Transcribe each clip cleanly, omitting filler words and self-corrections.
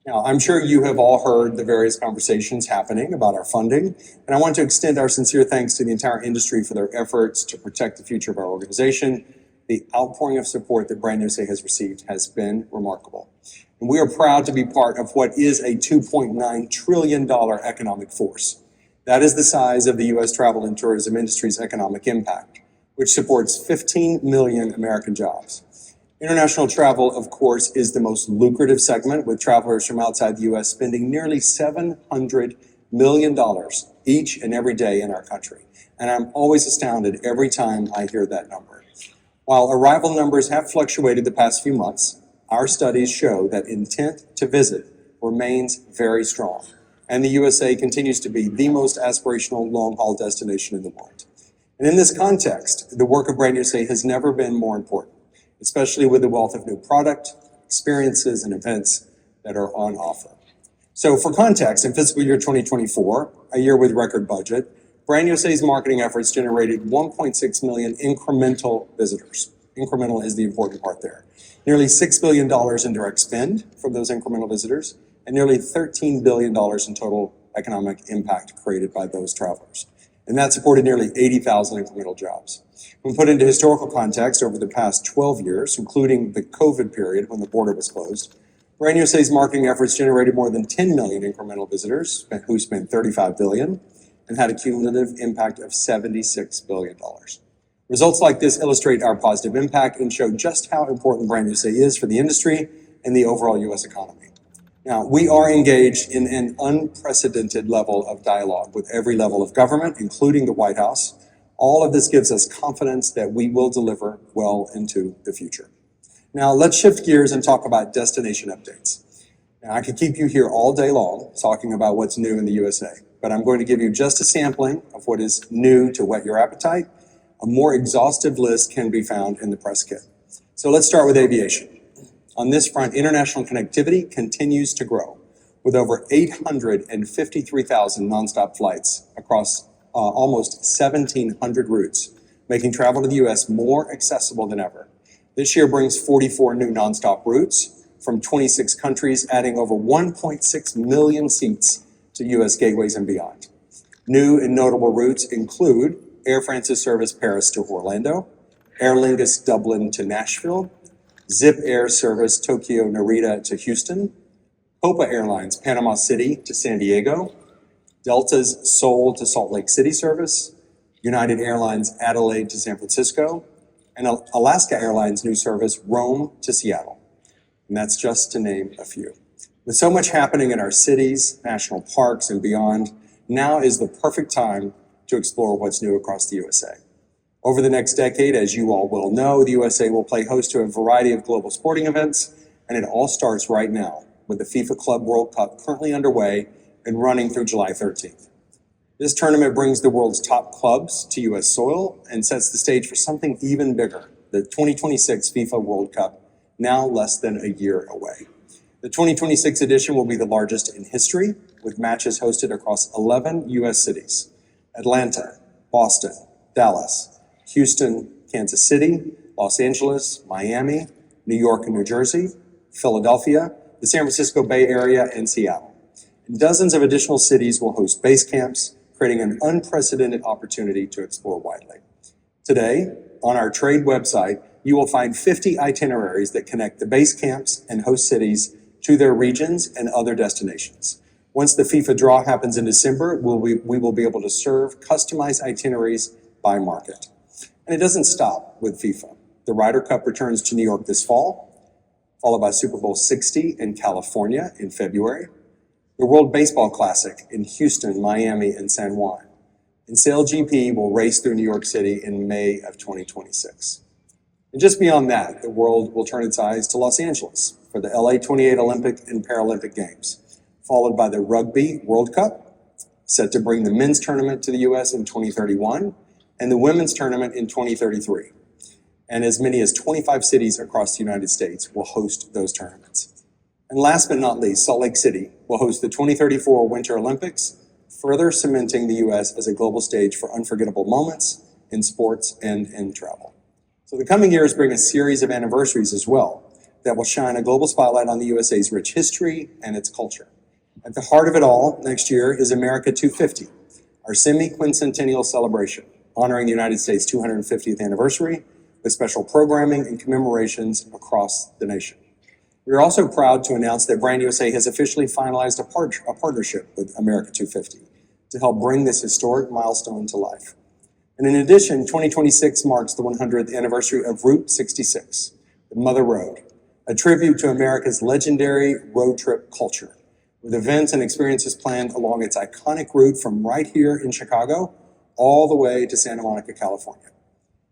Now, I'm sure you have all heard the various conversations happening about our funding, and I want to extend our sincere thanks to the entire industry for their efforts to protect the future of our organization. The outpouring of support that Brand USA has received has been remarkable. And we are proud to be part of what is a $2.9 trillion economic force. That is the size of the U.S. travel and tourism industry's economic impact, which supports 15 million American jobs. International travel, of course, is the most lucrative segment, with travelers from outside the U.S. spending nearly $700 million each and every day in our country. And I'm always astounded every time I hear that number. While arrival numbers have fluctuated the past few months, our studies show that intent to visit remains very strong, and the USA continues to be the most aspirational long-haul destination in the world. And in this context, the work of Brand USA has never been more important, especially with the wealth of new product, experiences, and events that are on offer. So for context, in fiscal year 2024, a year with record budget, Brand USA's marketing efforts generated 1.6 million incremental visitors. Incremental is the important part there. Nearly $6 billion in direct spend from those incremental visitors, and nearly $13 billion in total economic impact created by those travelers. And that supported nearly 80,000 incremental jobs. When put into historical context, over the past 12 years, including the COVID period when the border was closed, Brand USA's marketing efforts generated more than 10 million incremental visitors who spent $35 billion and had a cumulative impact of $76 billion. Results like this illustrate our positive impact and show just how important Brand USA is for the industry and the overall U.S. economy. Now, we are engaged in an unprecedented level of dialogue with every level of government, including the White House. All of this gives us confidence that we will deliver well into the future. Now, let's shift gears and talk about destination updates. Now, I could keep you here all day long talking about what's new in the USA, but I'm going to give you just a sampling of what is new to whet your appetite. A more exhaustive list can be found in the press kit. So let's start with aviation. On this front, international connectivity continues to grow, with over 853,000 nonstop flights across almost 1,700 routes, making travel to the U.S. more accessible than ever. This year brings 44 new nonstop routes from 26 countries, adding over 1.6 million seats to U.S. gateways and beyond. New and notable routes include Air France's service Paris to Orlando, Aer Lingus Dublin to Nashville, Zip Air service Tokyo Narita to Houston, Copa Airlines Panama City to San Diego, Delta's Seoul to Salt Lake City service, United Airlines Adelaide to San Francisco, and Alaska Airlines new service Rome to Seattle. And that's just to name a few. With so much happening in our cities, national parks, and beyond, now is the perfect time to explore what's new across the USA. Over the next decade, as you all will know, the USA will play host to a variety of global sporting events, and it all starts right now with the FIFA Club World Cup currently underway and running through July 13th. This tournament brings the world's top clubs to U.S. soil and sets the stage for something even bigger, the 2026 FIFA World Cup, now less than a year away. The 2026 edition will be the largest in history, with matches hosted across 11 U.S. cities: Atlanta, Boston, Dallas, Houston, Kansas City, Los Angeles, Miami, New York and New Jersey, Philadelphia, the San Francisco Bay Area, and Seattle. And dozens of additional cities will host base camps, creating an unprecedented opportunity to explore widely. Today, on our trade website, you will find 50 itineraries that connect the base camps and host cities to their regions and other destinations. Once the FIFA draw happens in December, we will be able to serve customized itineraries by market. And it doesn't stop with FIFA. The Ryder Cup returns to New York this fall, followed by Super Bowl 60 in California in February, the World Baseball Classic in Houston, Miami, and San Juan. And Sail GP will race through New York City in May of 2026. And just beyond that, the world will turn its eyes to Los Angeles for the LA 28 Olympic and Paralympic Games, followed by the Rugby World Cup, set to bring the men's tournament to the U.S. in 2031, and the women's tournament in 2033. And as many as 25 cities across the United States will host those tournaments. And last but not least, Salt Lake City will host the 2034 Winter Olympics, further cementing the U.S. as a global stage for unforgettable moments in sports and in travel. So the coming years bring a series of anniversaries as well. that will shine a global spotlight on the USA's rich history and its culture. At the heart of it all, next year, is America 250, our semi-quincentennial celebration, honoring the United States' 250th anniversary with special programming and commemorations across the nation. We are also proud to announce that Brand USA has officially finalized a partnership with America 250 to help bring this historic milestone to life. And in addition, 2026 marks the 100th anniversary of Route 66, the Mother Road, a tribute to America's legendary road trip culture, with events and experiences planned along its iconic route from right here in Chicago all the way to Santa Monica, California.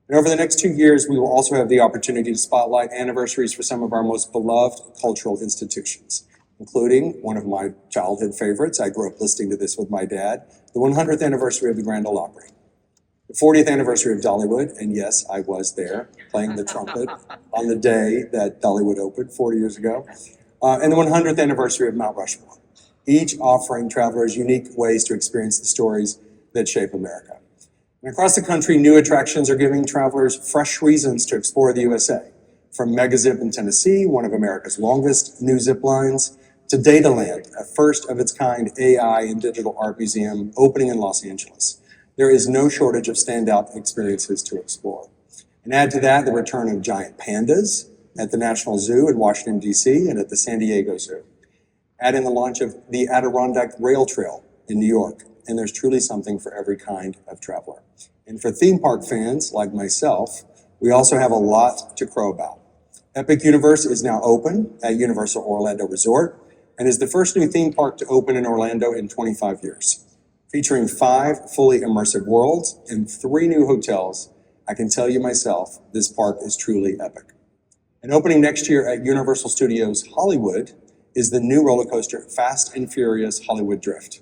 And over the next 2 years, we will also have the opportunity to spotlight anniversaries for some of our most beloved cultural institutions, including one of my childhood favorites. I grew up listening to this with my dad, the 100th anniversary of the Grand Ole Opry, the 40th anniversary of Dollywood, and yes, I was there playing the trumpet on the day that Dollywood opened 40 years ago, and the 100th anniversary of Mount Rushmore, each offering travelers unique ways to experience the stories that shape America. And across the country, new attractions are giving travelers fresh reasons to explore the USA, from Megazip in Tennessee, one of America's longest new zip lines, to Dataland, a first-of-its-kind AI and digital art museum opening in Los Angeles. There is no shortage of standout experiences to explore. And add to that the return of giant pandas at the National Zoo in Washington, D.C., and at the San Diego Zoo. Add in the launch of the Adirondack Rail Trail in New York, and there's truly something for every kind of traveler. And for theme park fans like myself, we also have a lot to crow about. Epic Universe is now open at Universal Orlando Resort and is the first new theme park to open in Orlando in 25 years. Featuring 5 fully immersive worlds and 3 new hotels, I can tell you myself, this park is truly epic. And opening next year at Universal Studios Hollywood is the new roller coaster Fast and Furious Hollywood Drift.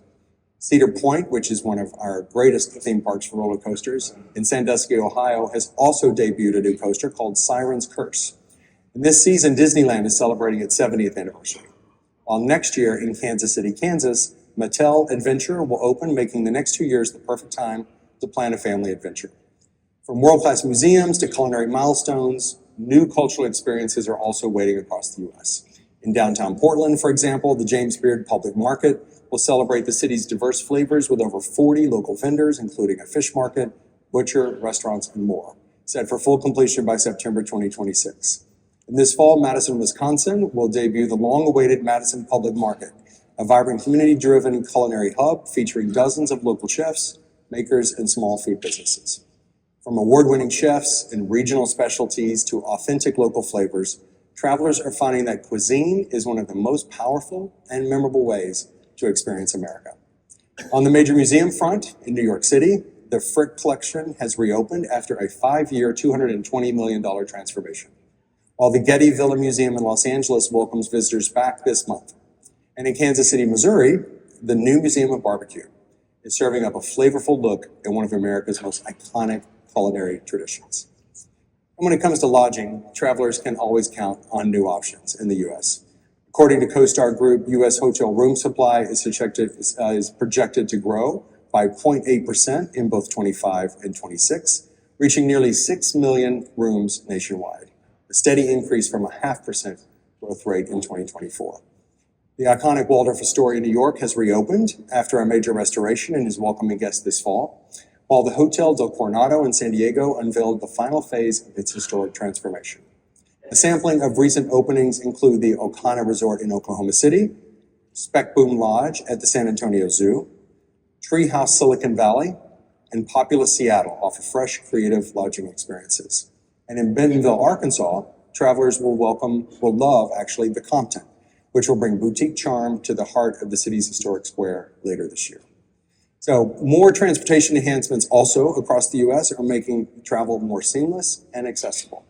Cedar Point, which is one of our greatest theme parks for roller coasters, in Sandusky, Ohio, has also debuted a new coaster called Siren's Curse. And this season, Disneyland is celebrating its 70th anniversary. While next year in Kansas City, Kansas, Mattel Adventure will open, making the next 2 years the perfect time to plan a family adventure. From world-class museums to culinary milestones, new cultural experiences are also waiting across the U.S. In downtown Portland, for example, the James Beard Public Market will celebrate the city's diverse flavors with over 40 local vendors, including a fish market, butcher, restaurants, and more, set for full completion by September 2026. And this fall, Madison, Wisconsin will debut the long-awaited Madison Public Market, a vibrant community-driven culinary hub featuring dozens of local chefs, makers, and small food businesses. From award-winning chefs and regional specialties to authentic local flavors, travelers are finding that cuisine is one of the most powerful and memorable ways to experience America. On the major museum front in New York City, the Frick Collection has reopened after a 5-year, $220 million transformation, while the Getty Villa Museum in Los Angeles welcomes visitors back this month. And in Kansas City, Missouri, the new Museum of Barbecue is serving up a flavorful look at one of America's most iconic culinary traditions. And when it comes to lodging, travelers can always count on new options in the U.S. According to CoStar Group, U.S. hotel room supply is projected to grow by 0.8% in both 25 and 26, reaching nearly 6 million rooms nationwide, a steady increase from a 0.5% growth rate in 2024. The iconic Waldorf Astoria in New York has reopened after a major restoration and is welcoming guests this fall, while the Hotel del Coronado in San Diego unveiled the final phase of its historic transformation. A sampling of recent openings include the Ocana Resort in Oklahoma City, Spec Boom Lodge at the San Antonio Zoo, Treehouse Silicon Valley, and Populous Seattle offer fresh, creative lodging experiences. And in Bentonville, Arkansas, travelers will love the Compton, which will bring boutique charm to the heart of the city's historic square later this year. So more transportation enhancements also across the U.S. are making travel more seamless and accessible.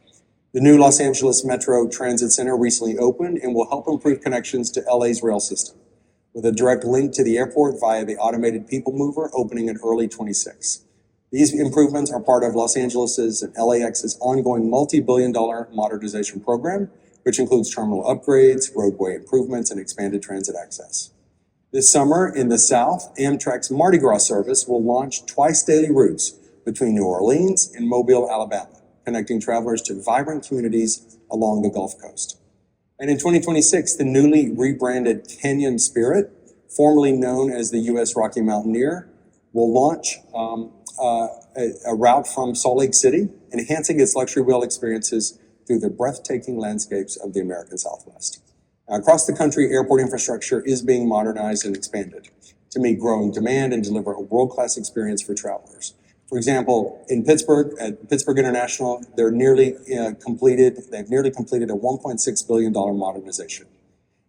The new Los Angeles Metro Transit Center recently opened and will help improve connections to LA's rail system, with a direct link to the airport via the automated People Mover opening in early 26. These improvements are part of Los Angeles's and LAX's ongoing multi-billion-dollar modernization program, which includes terminal upgrades, roadway improvements, and expanded transit access. This summer in the South, Amtrak's Mardi Gras service will launch twice-daily routes between New Orleans and Mobile, Alabama, connecting travelers to vibrant communities along the Gulf Coast. And in 2026, the newly rebranded Canyon Spirit, formerly known as the U.S. Rocky Mountaineer, will launch a route from Salt Lake City, enhancing its luxury rail experiences through the breathtaking landscapes of the American Southwest. Now, across the country, airport infrastructure is being modernized and expanded to meet growing demand and deliver a world-class experience for travelers. For example, in Pittsburgh, at Pittsburgh International, they've nearly completed a $1.6 billion modernization.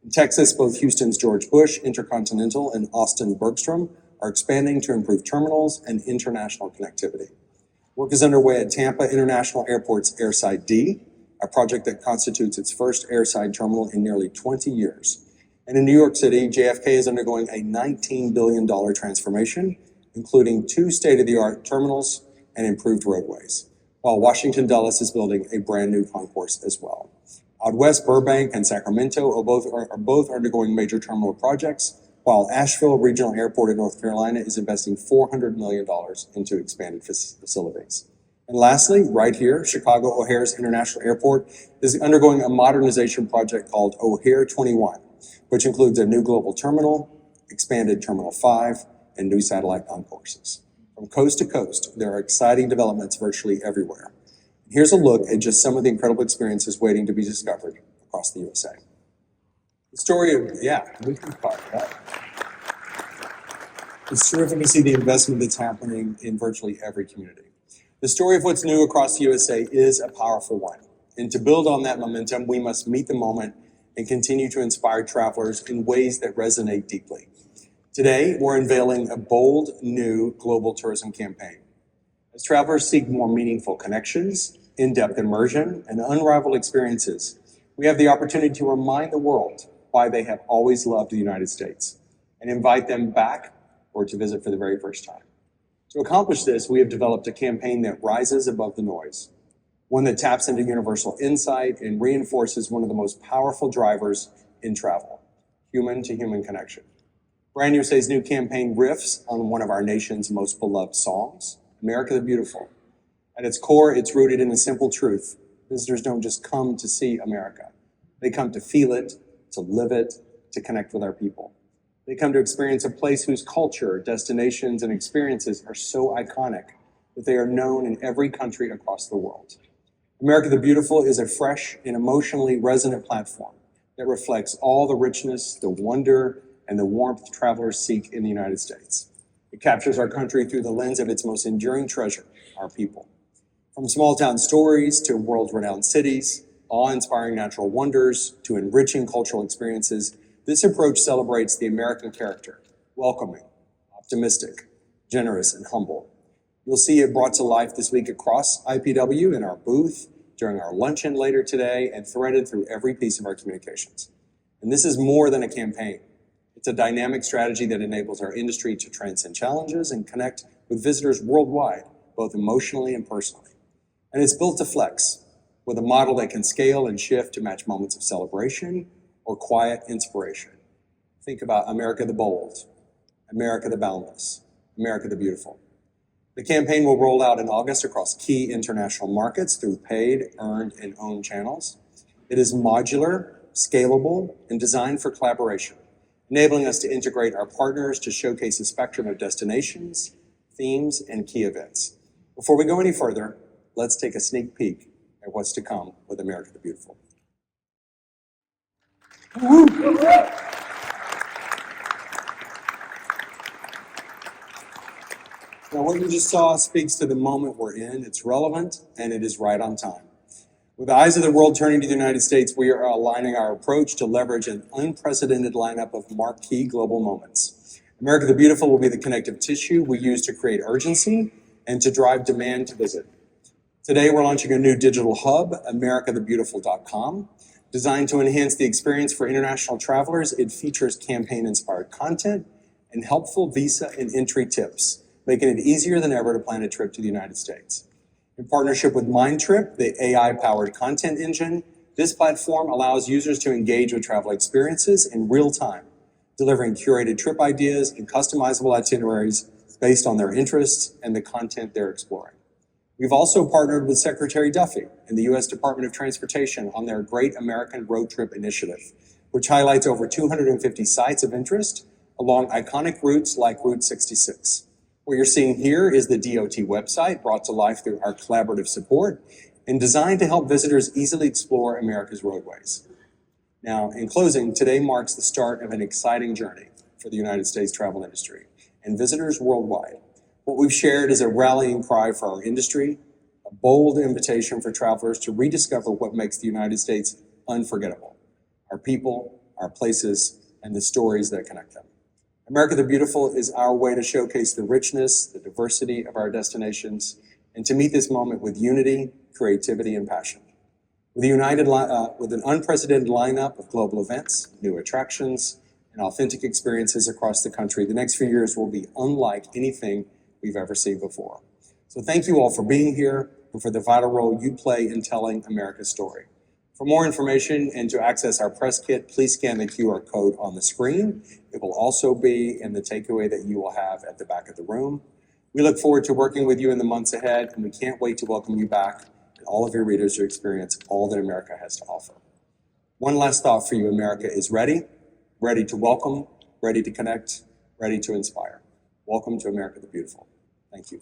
In Texas, both Houston's George Bush Intercontinental and Austin Bergstrom are expanding to improve terminals and international connectivity. Work is underway at Tampa International Airport's Airside D, a project that constitutes its first airside terminal in nearly 20 years. And in New York City, JFK is undergoing a $19 billion transformation, including 2 state-of-the-art terminals and improved roadways, while Washington Dulles is building a brand new concourse as well. Out west, Burbank and Sacramento are both undergoing major terminal projects, while Asheville Regional Airport in North Carolina is investing $400 million into expanded facilities. And lastly, right here, Chicago O'Hare's International Airport is undergoing a modernization project called O'Hare 21, which includes a new global terminal, expanded Terminal 5, and new satellite concourses. From coast to coast, there are exciting developments virtually everywhere. Here's a look at just some of the incredible experiences waiting to be discovered across the USA. The story of, we can talk about that. It's terrific to see the investment that's happening in virtually every community. The story of what's new across the USA is a powerful one. And to build on that momentum, we must meet the moment and continue to inspire travelers in ways that resonate deeply. Today, we're unveiling a bold, new global tourism campaign. As travelers seek more meaningful connections, in-depth immersion, and unrivaled experiences, we have the opportunity to remind the world why they have always loved the United States and invite them back or to visit for the very first time. To accomplish this, we have developed a campaign that rises above the noise, one that taps into universal insight and reinforces one of the most powerful drivers in travel, human-to-human connection. Brand USA's new campaign riffs on one of our nation's most beloved songs, America the Beautiful. At its core, it's rooted in a simple truth. Visitors don't just come to see America. They come to feel it, to live it, to connect with our people. They come to experience a place whose culture, destinations, and experiences are so iconic that they are known in every country across the world. America the Beautiful is a fresh and emotionally resonant platform that reflects all the richness, the wonder, and the warmth travelers seek in the United States. It captures our country through the lens of its most enduring treasure, our people. From small-town stories to world-renowned cities, awe-inspiring natural wonders to enriching cultural experiences, this approach celebrates the American character, welcoming, optimistic, generous, and humble. You'll see it brought to life this week across IPW in our booth, during our luncheon later today, and threaded through every piece of our communications. And this is more than a campaign. It's a dynamic strategy that enables our industry to transcend challenges and connect with visitors worldwide, both emotionally and personally. And it's built to flex, with a model that can scale and shift to match moments of celebration or quiet inspiration. Think about America the Bold, America the Boundless, America the Beautiful. The campaign will roll out in August across key international markets through paid, earned, and owned channels. It is modular, scalable, and designed for collaboration, enabling us to integrate our partners to showcase a spectrum of destinations, themes, and key events. Before we go any further, let's take a sneak peek at what's to come with America the Beautiful. Now, what you just saw speaks to the moment we're in. It's relevant, and it is right on time. With the eyes of the world turning to the United States, we are aligning our approach to leverage an unprecedented lineup of marquee global moments. America the Beautiful will be the connective tissue we use to create urgency and to drive demand to visit. Today, we're launching a new digital hub, americathebeautiful.com. Designed to enhance the experience for international travelers, it features campaign-inspired content and helpful visa and entry tips, making it easier than ever to plan a trip to the United States. In partnership with MindTrip, the AI-powered content engine, this platform allows users to engage with travel experiences in real time, delivering curated trip ideas and customizable itineraries based on their interests and the content they're exploring. We've also partnered with Secretary Duffy and the U.S. Department of Transportation on their Great American Road Trip Initiative, which highlights over 250 sites of interest along iconic routes like Route 66. What you're seeing here is the DOT website brought to life through our collaborative support and designed to help visitors easily explore America's roadways. Now, in closing, today marks the start of an exciting journey for the United States travel industry and visitors worldwide. What we've shared is a rallying cry for our industry, a bold invitation for travelers to rediscover what makes the United States unforgettable: our people, our places, and the stories that connect them. America the Beautiful is our way to showcase the richness, the diversity of our destinations, and to meet this moment with unity, creativity, and passion. With an unprecedented lineup of global events, new attractions, and authentic experiences across the country, the next few years will be unlike anything we've ever seen before. So thank you all for being here and for the vital role you play in telling America's story. For more information and to access our press kit, please scan the QR code on the screen. It will also be in the takeaway that you will have at the back of the room. We look forward to working with you in the months ahead, and we can't wait to welcome you back and all of your readers to experience all that America has to offer. One last thought for you: America is ready to welcome, ready to connect, ready to inspire. Welcome to America the Beautiful. Thank you.